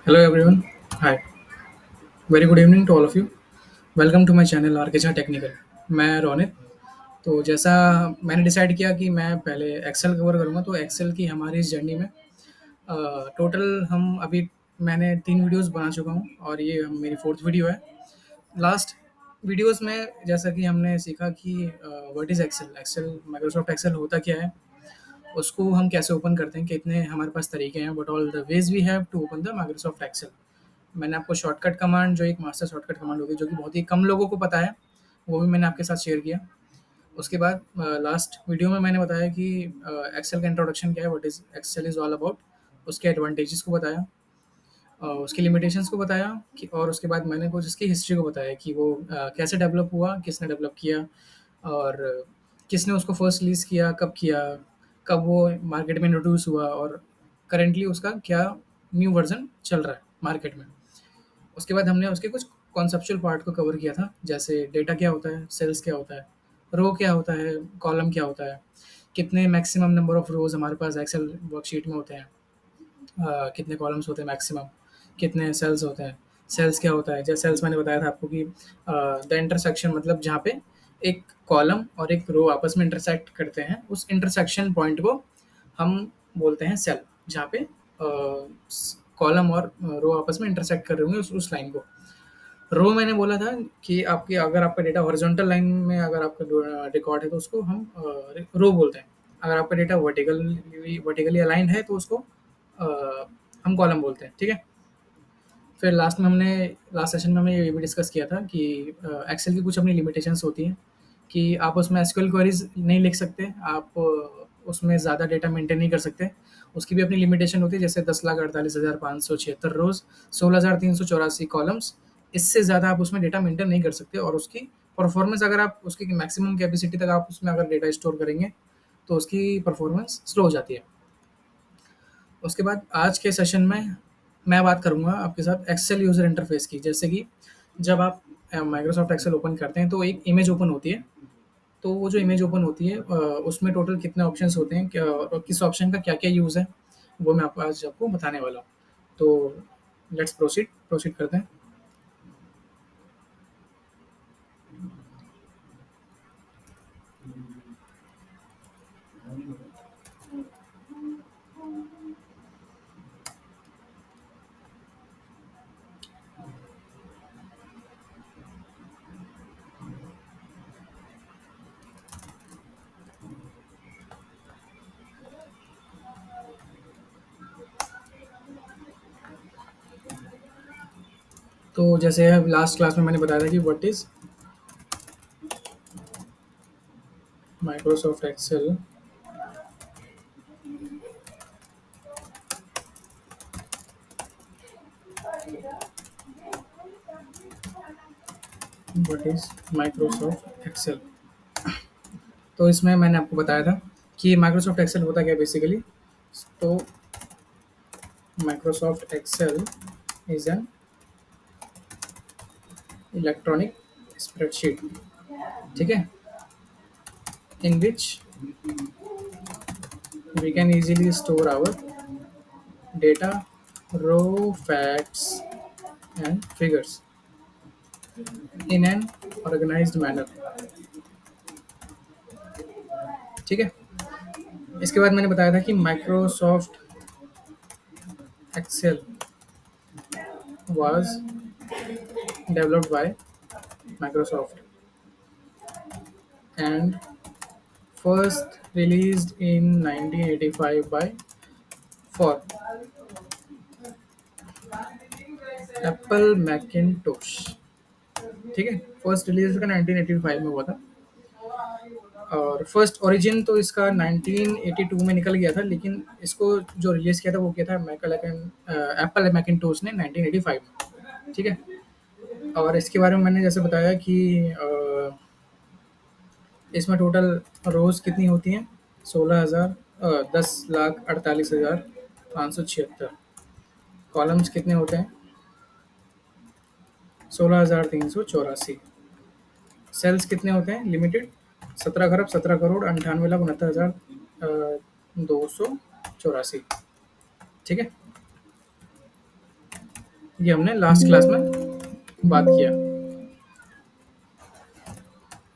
Hello everyone. Hi. Very good evening to all of you. Welcome to my channel R K Jha technical. मैं रोनित। तो जैसा मैंने decide किया कि मैं पहले एक्सेल कवर करूँगा, तो एक्सेल की हमारी इस जर्नी में टोटल हम अभी मैंने 3 वीडियोज़ बना चुका हूँ और ये मेरी 4th वीडियो है। लास्ट वीडियोज़ में जैसा कि हमने सीखा कि what is Excel, Microsoft Excel होता क्या है, उसको हम कैसे ओपन करते हैं, कितने हमारे पास तरीके हैं, what all the ways we have to open the Microsoft Excel. मैंने आपको शॉर्टकट कमांड, जो एक मास्टर शॉर्टकट कमांड होती है, जो कि बहुत ही कम लोगों को पता है, वो भी मैंने आपके साथ शेयर किया। उसके बाद लास्ट वीडियो में मैंने बताया कि एक्सेल का इंट्रोडक्शन क्या है, what is Excel is all about, उसके एडवांटेजेस को बताया, उसकी लिमिटेशंस को बताया कि, और उसके बाद मैंने कुछ इसकी हिस्ट्री को बताया कि वो कैसे डेवलप हुआ, किसने डेवलप किया, और किसने उसको फर्स्ट रिलीज़ किया, कब वो मार्केट में इंट्रोड्यूस हुआ, और करंटली उसका क्या न्यू वर्ज़न चल रहा है मार्केट में। उसके बाद हमने उसके कुछ कॉन्सेप्चुअल पार्ट को कवर किया था, जैसे डेटा क्या होता है, सेल्स क्या होता है, रो क्या होता है, कॉलम क्या होता है, कितने मैक्सिमम नंबर ऑफ रोज़ हमारे पास एक्सेल वर्कशीट में होते हैं, कितने कॉलम्स होते हैं मैक्सिमम, कितने सेल्स होते हैं, सेल्स क्या होता है। जैसे सेल्स मैंने बताया था आपको कि द इंटरसेक्शन, मतलब जहाँ पे एक कॉलम और एक रो आपस में इंटरसेक्ट करते हैं, उस इंटरसेक्शन पॉइंट को हम बोलते हैं सेल, जहाँ पे कॉलम और रो आपस में इंटरसेक्ट कर रहे होंगे उस लाइन को। रो मैंने बोला था कि आपकी, अगर आपका डेटा हॉरिजॉन्टल लाइन में अगर आपका रिकॉर्ड है, तो उसको हम रो बोलते हैं। अगर आपका डेटा वर्टिकली अलाइंड है, तो उसको अ, हम कॉलम बोलते हैं, ठीक है। फिर लास्ट सेशन में हमने ये भी डिस्कस किया था कि एक्सेल की कुछ अपनी लिमिटेशंस होती हैं, कि आप उसमें एसक्यूएल क्वेरीज नहीं लिख सकते, आप उसमें ज़्यादा डेटा मेंटेन नहीं कर सकते। उसकी भी अपनी लिमिटेशन होती है, जैसे 10,48,576 रोज़, 16,384 कॉलम्स। इससे ज़्यादा आप उसमें डेटा मेंटेन नहीं कर सकते, और उसकी परफॉर्मेंस, अगर आप उसकी मैक्सिमम कैपेसिटी तक आप उसमें अगर डेटा स्टोर करेंगे, तो उसकी परफॉर्मेंस स्लो हो जाती है। उसके बाद आज के सेशन में मैं बात करूँगा आपके साथ एक्सेल यूज़र इंटरफ़ेस की। जैसे कि जब आप माइक्रोसॉफ्ट एक्सेल ओपन करते हैं, तो एक इमेज ओपन होती है। तो वो जो इमेज ओपन होती है, उसमें टोटल कितने ऑप्शंस होते हैं, क्या और किस ऑप्शन का क्या-क्या यूज़ है, वो मैं आपको आज आपको बताने वाला हूँ। तो लेट्स प्रोसीड करते हैं। तो जैसे लास्ट क्लास में मैंने बताया था कि what is Microsoft Excel, what is Microsoft Excel. तो इसमें मैंने आपको बताया था कि माइक्रोसॉफ्ट एक्सेल होता क्या है बेसिकली। तो Microsoft Excel is an electronic spreadsheet, ठीक है, in which we can easily store our data, raw facts and figures in an organized manner, ठीक है। इसके बाद मैंने बताया था कि Microsoft Excel was developed by Microsoft and first released in 1985 by for Apple Macintosh, ठीक है। फर्स्ट रिलीज का 1985 में हुआ था, और फर्स्ट ओरिजिन तो इसका 1982 में निकल गया था, लेकिन इसको जो रिलीज़ किया था वो किया था एप्पल मैकिन्टोश ने 1985 में, ठीक है। और इसके बारे में मैंने जैसे बताया कि इसमें टोटल रोज़ कितनी होती हैं, 16,000, 10,48,576। कॉलम्स कितने होते हैं, 16,384। सेल्स कितने होते हैं लिमिटेड, 17 खरब 17 करोड़ 98,69,284, ठीक है। ये हमने लास्ट क्लास में बात किया।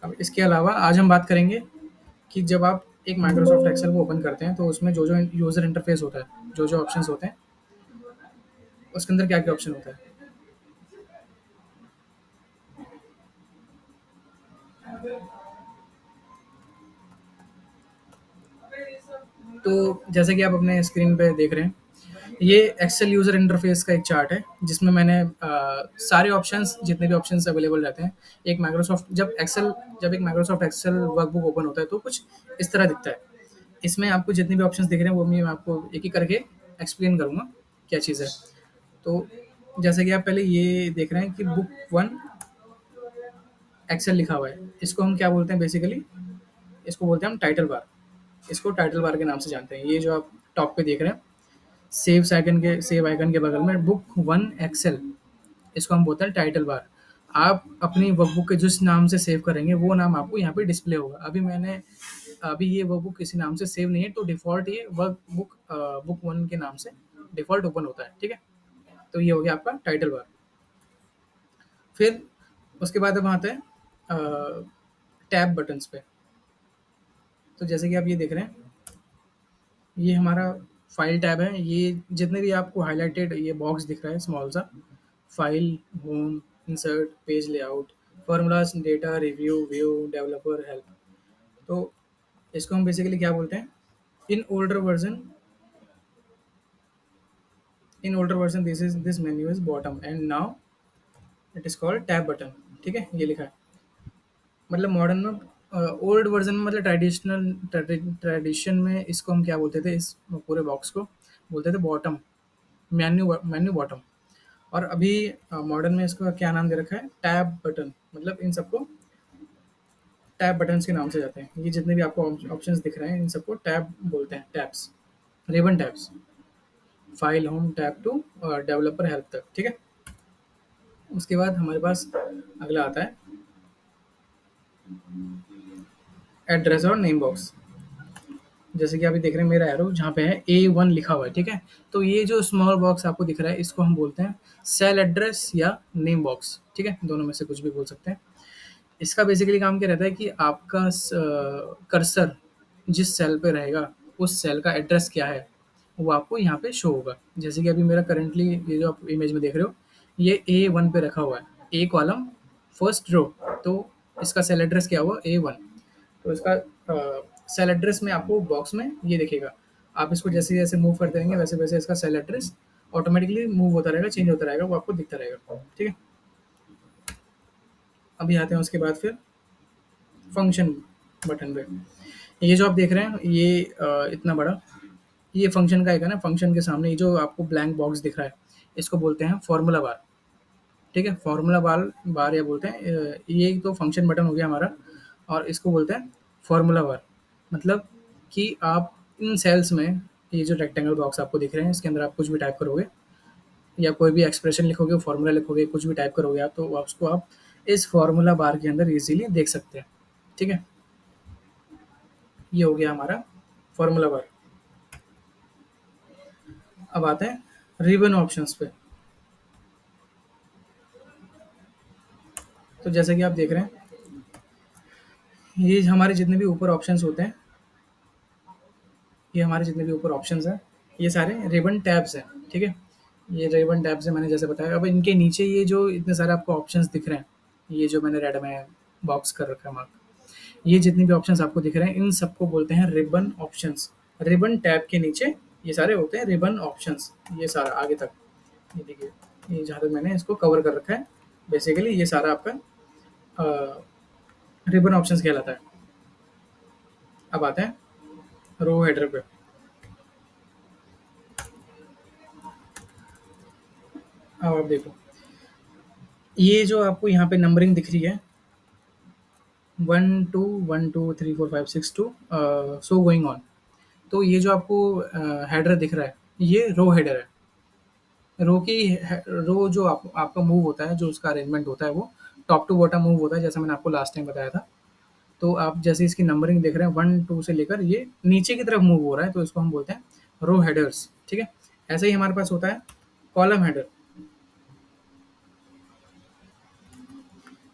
अब इसके अलावा आज हम बात करेंगे कि जब आप एक माइक्रोसॉफ्ट एक्सेल को ओपन करते हैं तो उसमें जो जो यूज़र इंटरफेस होता है, जो जो ऑप्शंस होते हैं, उसके अंदर क्या क्या ऑप्शन होता है। तो जैसे कि आप अपने स्क्रीन पे देख रहे हैं, ये एक्सेल यूज़र इंटरफेस का एक चार्ट है जिसमें मैंने सारे ऑप्शंस, जितने भी ऑप्शंस अवेलेबल रहते हैं, एक माइक्रोसॉफ्ट जब एक माइक्रोसॉफ्ट एक्सेल वर्कबुक ओपन होता है तो कुछ इस तरह दिखता है। इसमें आपको जितने भी ऑप्शंस दिख रहे हैं वो मैं आपको एक एक करके एक्सप्लेन करूँगा क्या चीज़ है। तो जैसे कि आप पहले ये देख रहे हैं कि बुक वन एक्सेल लिखा हुआ है, इसको हम क्या बोलते हैं बेसिकली, इसको बोलते हैं हम टाइटल बार। इसको टाइटल बार के नाम से जानते हैं। ये जो आप टॉप पे देख रहे हैं, सेव आइकन के बगल में बुक वन एक्सेल, इसको हम बोलते हैं टाइटल बार। आप अपनी वर्कबुक के जिस नाम से सेव करेंगे वो नाम आपको यहाँ पे डिस्प्ले होगा। अभी ये वर्कबुक किसी नाम से सेव नहीं है तो डिफ़ॉल्ट ये वर्कबुक बुक वन के नाम से डिफ़ॉल्ट ओपन होता है, ठीक है? तो ये हो गया आपका टाइटल बार। फिर उसके बाद अब आते हैं टैब बटन्स पे। तो जैसे कि आप ये देख रहे हैं, ये हमारा फाइल टैब है। ये जितने भी आपको हाइलाइटेड ये बॉक्स दिख रहा है स्मॉल सा, file, home, insert, page layout, formulas, data, review, view, developer, help. तो इसको हम बेसिकली क्या बोलते हैं, in older version this menu is bottom and now it is called tab button. ठीक है, ये लिखा है। मतलब मॉडर्न में, ओल्ड वर्जन में, मतलब ट्रेडिशन में इसको हम क्या बोलते थे, इस पूरे बॉक्स को बोलते थे बॉटम, मेन्यू बॉटम। और अभी मॉडर्न में इसका क्या नाम दे रखा है, टैब बटन। मतलब इन सबको टैब बटन्स के नाम से जाते हैं। ये जितने भी आपको ऑप्शंस दिख रहे हैं इन सबको टैब बोलते हैं, tabs, ribbon tabs, file, home, tab to, developer, help तक। ठीक है। उसके बाद हमारे पास अगला आता है एड्रेस और नेम बॉक्स। जैसे कि आप ये देख रहे हैं मेरा एरो जहाँ पे है A1 लिखा हुआ है, ठीक है? तो ये जो स्मॉल बॉक्स आपको दिख रहा है इसको हम बोलते हैं सेल एड्रेस या नेम बॉक्स, ठीक है? दोनों में से कुछ भी बोल सकते हैं। इसका बेसिकली काम क्या रहता है कि आपका कर्सर जिस सेल पे रहेगा उस सेल का एड्रेस क्या है वो आपको यहाँ पे शो होगा। जैसे कि अभी मेरा करंटली ये जो आप इमेज में देख रहे हो, ये A1 पे रखा हुआ है, ए कॉलम फर्स्ट रो। तो इसका सेल एड्रेस क्या हुआ, A1। तो इसका सेल एड्रेस में आपको बॉक्स में ये दिखेगा। आप इसको जैसे जैसे मूव करते रहेंगे वैसे वैसे इसका सेल एड्रेस ऑटोमेटिकली मूव होता रहेगा, चेंज होता रहेगा, वो आपको दिखता रहेगा। ठीक है। अभी आते हैं उसके बाद फिर फंक्शन बटन पे। ये जो आप देख रहे हैं ये इतना बड़ा, ये फंक्शन का आइकन है। फंक्शन के सामने ये जो आपको ब्लैंक बॉक्स दिख रहा है इसको बोलते हैं फॉर्मूला बार। ठीक है, फॉर्मूला बार बार या बोलते हैं, ये तो फंक्शन बटन हो गया हमारा, और इसको बोलते हैं फॉर्मूला बार। मतलब कि आप इन सेल्स में, ये जो रेक्टेंगल बॉक्स आपको दिख रहे हैं इसके अंदर आप कुछ भी टाइप करोगे या कोई भी एक्सप्रेशन लिखोगे, फॉर्मूला लिखोगे, कुछ भी टाइप करोगे आप, तो उसको आप इस फॉर्मूला बार के अंदर इजीली देख सकते हैं। ठीक है, ये हो गया हमारा फॉर्मूला बार। अब आते हैं रिबन ऑप्शंस पे। तो जैसे कि आप देख रहे हैं ये हमारे जितने भी ऊपर ऑप्शंस होते हैं, ये हमारे जितने भी ऊपर ऑप्शंस हैं ये सारे रिबन टैब्स हैं। ठीक है, ये रिबन टैब्स हैं मैंने जैसे बताया। अब इनके नीचे ये जो इतने सारे आपको ऑप्शंस दिख रहे हैं, ये जो मैंने रेड में बॉक्स कर रखा है मार्क, ये जितने भी ऑप्शंस आपको दिख रहे हैं इन सबको बोलते हैं रिबन ऑप्शंस। रिबन टैब के नीचे ये सारे होते हैं रिबन ऑप्शंस। ये सारा आगे तक, ये देखिए, ये जहाँ तक मैंने इसको कवर कर रखा है बेसिकली ये सारा आपका रिबन ऑप्शंस कहलाता है। अब आते हैं रो हेडर पे। अब आप देखो ये जो आपको यहाँ पे नंबरिंग दिख रही है, 1 2 1 2 3 4 5 6 2, सो गोइंग ऑन। तो ये जो आपको हेडर दिख रहा है ये रो हेडर है। रो जो आपका मूव होता है, जो उसका अरेंजमेंट होता है वो टॉप टू बॉटम मूव होता है, जैसा मैंने आपको लास्ट टाइम बताया था। तो आप जैसे इसकी नंबरिंग देख रहे हैं 1 2 से लेकर ये नीचे की तरफ मूव हो रहा है, तो इसको हम बोलते हैं रो हेडर्स। ठीक है, ऐसे ही हमारे पास होता है कॉलम हेडर।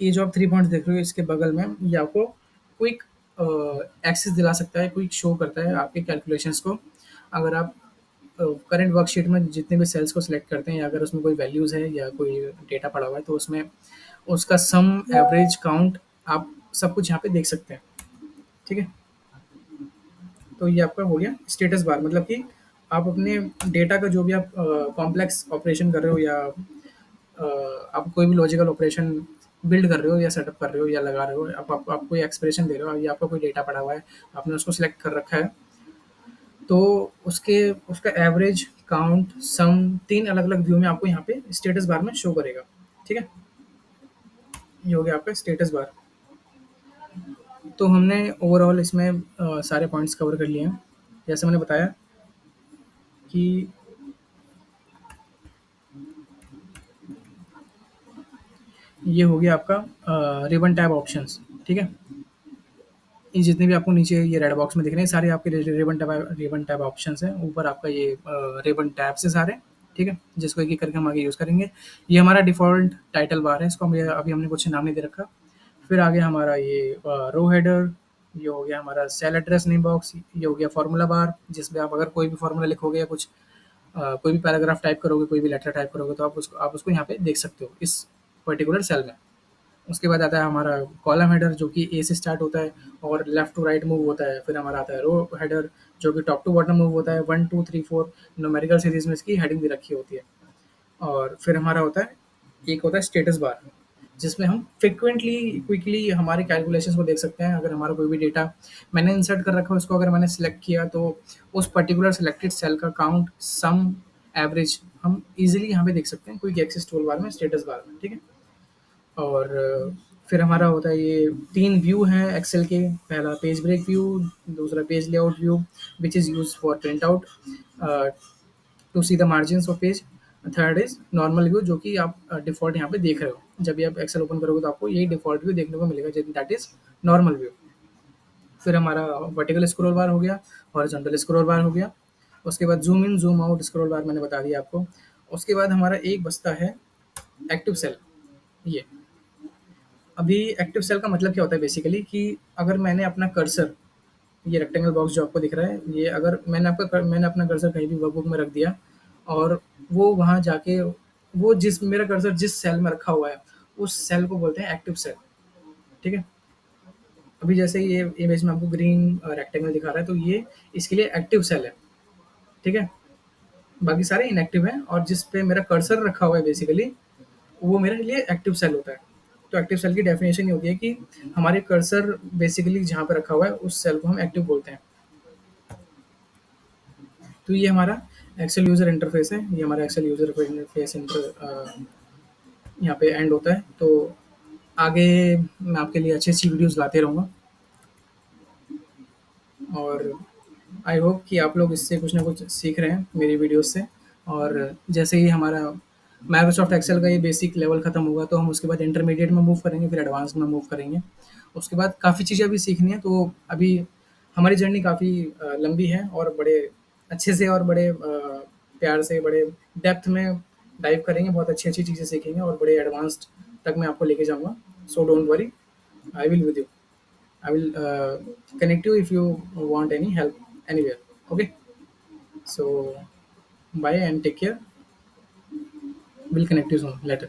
ये जो आप 3 पॉइंट्स देख रहे हो इसके बगल में ये आपको क्विक एक्सेस दिला सकता है, क्विक शो करता है आपके कैलकुलेशंस को। अगर आप करंट वर्कशीट में जितने भी सेल्स को सिलेक्ट करते हैं या अगर उसमें कोई वैल्यूज़ है या कोई डेटा पड़ा हुआ है तो उसमें उसका सम, एवरेज, काउंट आप सब कुछ यहाँ पे देख सकते हैं। ठीक है? तो ये आपका हो गया स्टेटस बार, मतलब कि आप अपने डेटा का जो भी आप कॉम्प्लेक्स ऑपरेशन कर रहे हो या आप कोई भी लॉजिकल ऑपरेशन बिल्ड कर रहे हो या सेटअप कर रहे हो या लगा रहे हो, आप कोई एक्सप्रेशन दे रहे हो या आपका कोई डेटा पड़ा हुआ है, आपने उसको सिलेक्ट कर रखा है, तो उसके उसका एवरेज, काउंट, सम 3 अलग-अलग व्यू में आपको यहाँ पे स्टेटस बार में शो करेगा। ठीक है? ये हो गया आपका स्टेटस बार। तो हमने ओवरऑल इसमें सारे पॉइंट्स कवर कर लिए हैं। जैसे मैंने बताया कि ये हो गया आपका रिबन टैब ऑप्शंस। ठीक है? ये जितने भी आपको नीचे ये रेड बॉक्स में दिख रहे हैं, सारे आपके रिबन टैब ऑप्शंस हैं। ऊपर आपका ये रिबन टैब्स है सारे। ठीक है? जिसको एक-एक करके हम आगे यूज़ करेंगे। ये हमारा डिफ़ॉल्ट टाइटल बार है, इसको हम ये अभी हमने कुछ नाम नहीं दे रखा। फिर आ गया हमारा ये रो हेडर, ये हो गया हमारा सेल एड्रेस नेम बॉक्स, ये हो गया फ़ॉर्मूला बार, जिसमें आप अगर कोई भी फ़ॉर्मूला लिखोगे या कुछ कोई भी पैराग्राफ टाइप करोगे, कोई भी लेटर टाइप करोगे, तो आप उसको यहाँ पे देख सकते हो, इस पर्टिकुलर सेल में। उसके बाद आता है हमारा कॉलम हेडर, जो कि ए से स्टार्ट होता है और लेफ्ट टू राइट मूव होता है। फिर हमारा आता है रो हेडर, जो कि टॉप टू बॉटम मूव होता है, 1, 2, 3, 4 न्यूमेरिकल सीरीज़ में इसकी हेडिंग भी रखी होती है। और फिर हमारा होता है, एक होता है स्टेटस बार, जिसमें हम फ्रीक्वेंटली क्विकली हमारे कैलकुलेशंस को देख सकते हैं। अगर हमारा कोई भी डेटा मैंने इंसर्ट कर रखा है, उसको अगर मैंने सेलेक्ट किया, तो उस पर्टिकुलर सेलेक्टेड सेल का काउंट, सम, एवरेज हम इजीली यहाँ पे देख सकते हैं क्विक एक्सेस टूल बार में, स्टेटस बार में। ठीक है? और फिर हमारा होता है, ये 3 व्यू हैं एक्सेल के। पहला पेज ब्रेक व्यू, दूसरा page layout view which is used for print out to see the margins of page. Third is normal view, जो कि आप डिफ़ॉल्ट यहाँ पे देख रहे हो। जब भी आप एक्सेल ओपन करोगे तो आपको यही डिफ़ॉल्ट व्यू देखने को मिलेगा, दैट इज़ नॉर्मल व्यू। फिर हमारा वर्टिकल स्क्रॉल बार हो गया, हॉरिजॉन्टल स्क्रॉल बार हो गया। उसके बाद zoom in, zoom out scroll बार मैंने बता दिया आपको। उसके बाद हमारा एक बचता है एक्टिव सेल। ये अभी एक्टिव सेल का मतलब क्या होता है बेसिकली, कि अगर मैंने अपना कर्सर, ये रेक्टेंगल बॉक्स जो आपको दिख रहा है, ये अगर मैंने अपना कर्सर कहीं भी वर्कबुक में रख दिया, और वो वहाँ जाके, वो जिस मेरा कर्सर जिस सेल में रखा हुआ है, उस सेल को बोलते हैं एक्टिव सेल। ठीक है? अभी जैसे ये इमेज में आपको ग्रीन रेक्टेंगल दिखा रहा है, तो ये इसके लिए एक्टिव सेल है। ठीक है? बाकी सारे इनएक्टिव हैं, और जिस पे मेरा कर्सर रखा हुआ है बेसिकली, वो मेरे लिए एक्टिव सेल होता है। तो एक्टिव सेल की डेफिनेशन ये होती है कि हमारे कर्सर बेसिकली जहाँ पे रखा हुआ है, उस सेल को हम एक्टिव बोलते हैं। तो ये हमारा एक्सेल यूज़र इंटरफेस है। ये हमारा एक्सेल यूज़र इंटरफेस यहाँ पे एंड होता है। तो आगे मैं आपके लिए अच्छी-अच्छी वीडियोज़ लाते रहूँगा, और आई होप कि आप लोग इससे कुछ ना कुछ सीख रहे हैं मेरी वीडियोज़ से। और जैसे ही हमारा माइक्रोसॉफ्ट एक्सेल का ये बेसिक लेवल ख़त्म होगा, तो हम उसके बाद इंटरमीडिएट में मूव करेंगे, फिर एडवांस में मूव करेंगे। उसके बाद काफ़ी चीज़ें अभी सीखनी है, तो अभी हमारी जर्नी काफ़ी लंबी है, और बड़े अच्छे से और बड़े प्यार से, बड़े डेप्थ में डाइव करेंगे, बहुत अच्छी-अच्छी चीज़ें सीखेंगे, और बड़े एडवांस्ड तक मैं आपको लेके जाऊँगा। So don't worry, I will with you. I will connect you if you want any help anywhere. Okay. So bye and take care. We'll connect you soon later.